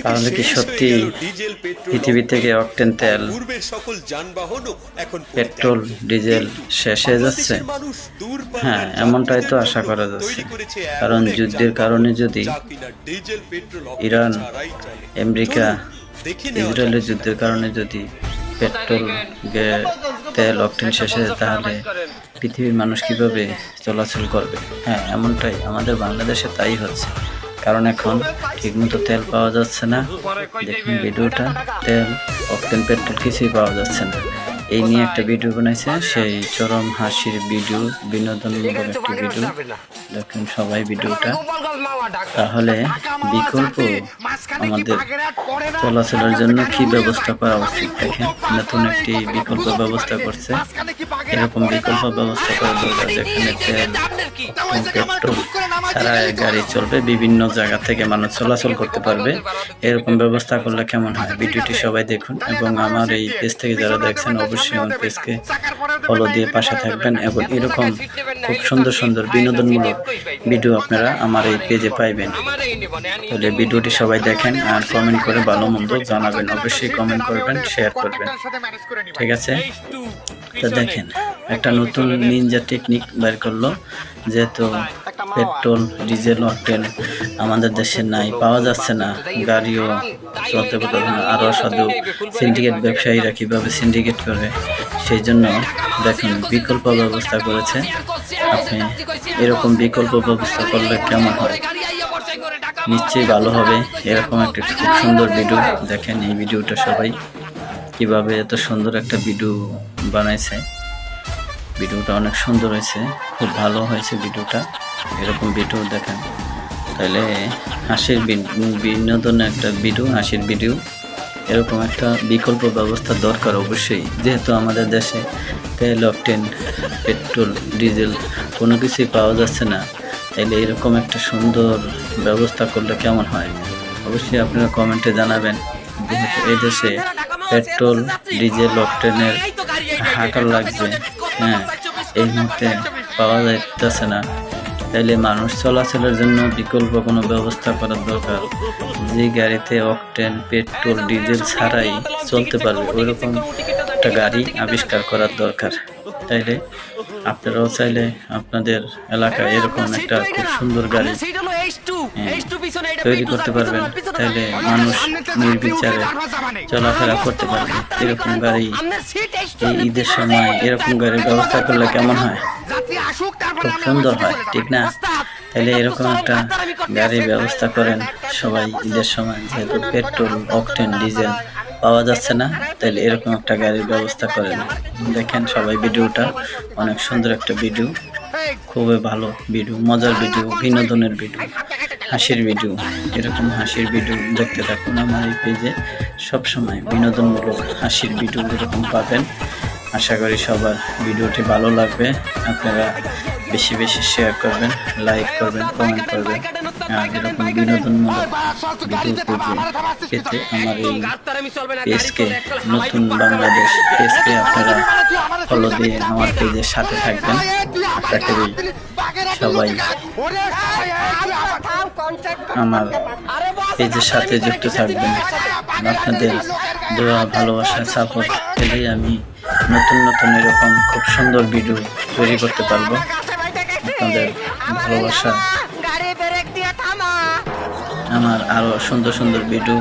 তাহলে কি সত্যি পৃথিবী থেকে অকটেন তেল, পেট্রোল, ডিজেল শেষ হয়ে যাচ্ছে? হ্যাঁ, এমনটাই তো আশা করা যাচ্ছে। কারণ যুদ্ধের কারণে যদি ইরান, আমেরিকা, ইসরায়েলের যুদ্ধের কারণে যদি পেট্রোল, তেল, অকটেন শেষ হয়ে যায়, তাহলে পৃথিবীর মানুষ কিভাবে চলাচল করবে? হ্যাঁ, এমনটাই আমাদের বাংলাদেশে তাই হচ্ছে। কারণ এখন ঠিকমতো তেল পাওয়া যাচ্ছে না। দেখুন ভিডিওটা, তেল, অকটেন, পেট্রোল কিছুই পাওয়া যাচ্ছে না। এই নিয়ে একটা ভিডিও বানাইছে, সেই চরম হাসির ভিডিও, বিনোদনমূলক একটা ভিডিও। দেখুন সবাই ভিডিওটা। তাহলে বিকল্প আমাদের চলাচলের জন্য কি ব্যবস্থা করা উচিত? দেখেন নতুন একটি বিকল্প ব্যবস্থা করছে। এরকম বিকল্প ব্যবস্থা করা দরকার, যেখানে তেল, পেট্রোল ছাড়া গাড়ি চলবে, বিভিন্ন জায়গা থেকে মানুষ চলাচল করতে পারবে। এরকম ব্যবস্থা করলে কেমন হয়? ভিডিওটি সবাই দেখুন এবং আমার এই পেজ থেকে যারা দেখছেন অবশ্যই আমার পেজকে ফলো দিয়ে পাশে থাকবেন এবং এরকম খুব সুন্দর সুন্দর বিনোদনমূলক ভিডিও আপনারা আমার এই পেজে পাইবেন। তাহলে ভিডিওটি সবাই দেখেন আর কমেন্ট করে ভালো মন্দ জানাবেন। অবশ্যই কমেন্ট করবেন, শেয়ার করবেন, ঠিক আছে? তো দেখেন একটা নতুন নিনজা টেকনিক বের করলো, যেহেতু পেট্রোল, ডিজেল, অকটেন আমাদের দেশে নাই, পাওয়া যাচ্ছে না, গাড়িও চলতে পারবে না। আরও সাধু সিন্ডিকেট ব্যবসায়ীরা কীভাবে সিন্ডিকেট করে, সেই জন্য দেখুন বিকল্প ব্যবস্থা করেছে। আপনি এরকম বিকল্প ব্যবস্থা করলে কেমন হয়? নিশ্চয়ই ভালো হবে। এরকম একটা খুব সুন্দর ভিডিও দেখেন। এই ভিডিওটা সবাই কিভাবে এত সুন্দর একটা ভিডিও বানাইছে। ভিডিওটা অনেক সুন্দর হয়েছে, খুব ভালো হয়েছে ভিডিওটা। এরকম ভিডিও দেখেন, তাহলে হাসির বিনোদনের একটা ভিডিও, হাসির ভিডিও। এরকম একটা বিকল্প ব্যবস্থা দরকার অবশ্যই, যেহেতু আমাদের দেশে তেল, অকটেন, পেট্রোল, ডিজেল কোনো কিছুই পাওয়া যাচ্ছে না। তাইলে এরকম একটা সুন্দর ব্যবস্থা করলে কেমন হয়? অবশ্যই আপনারা কমেন্টে জানাবেন। যেহেতু এই দেশে পেট্রোল, ডিজেল, অকটেনের হাঁকার লাগছে, হ্যাঁ, এই মুহূর্তে পাওয়া যাইতেছে না। তাইলে মানুষ চলাচলের জন্য বিকল্প কোনো ব্যবস্থা করার দরকার, যে গাড়িতে অকটেন, পেট্রোল, ডিজেল ছাড়াই চলতে পারবে, ওইরকম একটা গাড়ি আবিষ্কার করার দরকার। তাইলে আপনারাও চাইলে আপনাদের এলাকায় এরকম একটা খুব সুন্দর গাড়ি তৈরি করতে পারবেন। তাইলে মানুষ নির্বিচারে চলাফেরা করতে পারবে। এরকম গাড়ি এই ঈদের সময় এরকম গাড়ির ব্যবস্থা করলে কেমন হয়? খুব সুন্দর হয়, ঠিক না? তাহলে এরকম একটা গাড়ির ব্যবস্থা করেন সবাই ঈদের সময়, যেহেতু পেট্রোল, অকটেন, ডিজেল পাওয়া যাচ্ছে না। তাহলে এরকম একটা গাড়ির ব্যবস্থা করেন। দেখেন সবাই ভিডিওটা, অনেক সুন্দর একটা ভিডিও, খুবই ভালো ভিডিও, মজার ভিডিও, বিনোদনের ভিডিও, হাসির ভিডিও। এরকম হাসির ভিডিও দেখতে থাকুন আমার এই পেজে। সবসময় বিনোদনমূলক হাসির ভিডিও এরকম পাবেন। আশা করি সবার ভিডিওটি ভালো লাগবে। আপনারা বেশি বেশি শেয়ার করবেন, লাইক করবেন, কমেন্ট করবেন। আর এরকম বিনোদনমূলক ভিডিও পেতে আমার এই পেজকে, নতুন বাংলাদেশ পেজকে আপনারা ফলো দিয়ে আমার পেজের সাথে থাকবেন। আশা করি সবাই আমার পেজের সাথে যুক্ত থাকবেন। আপনাদের দোয়া, ভালোবাসা, সাপোর্ট পেলেই আমি নতুন নতুন এরকম খুব সুন্দর ভিডিও তৈরি করতে পারবো। আপনাদের ভালোবাসা আমার আরো সুন্দর সুন্দর ভিডিও